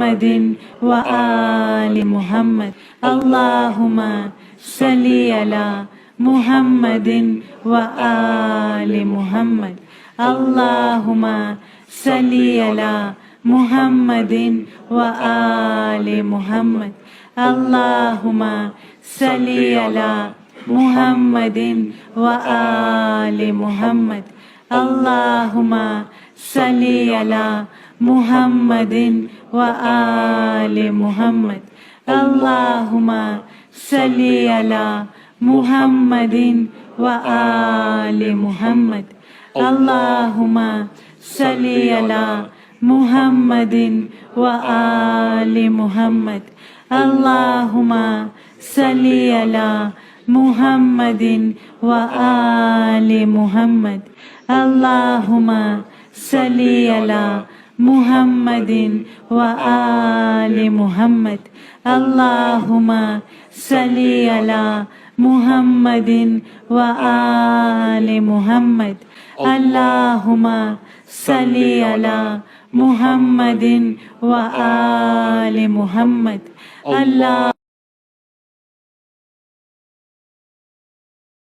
محمد وآل محمد اللهم صل على محمد وآل محمد اللهم صل على محمد وآل محمد اللهم صل على محمد وآل محمد اللهم صل على محمد وآل محمد اللهم صل على محمد وآل محمد اللهم صل على محمد وآل محمد اللهم صل على محمد وآل محمد اللهم صل على محمد وآل محمد اللهم صل على محمد وآل محمد اللهم صل على محمد وآل محمد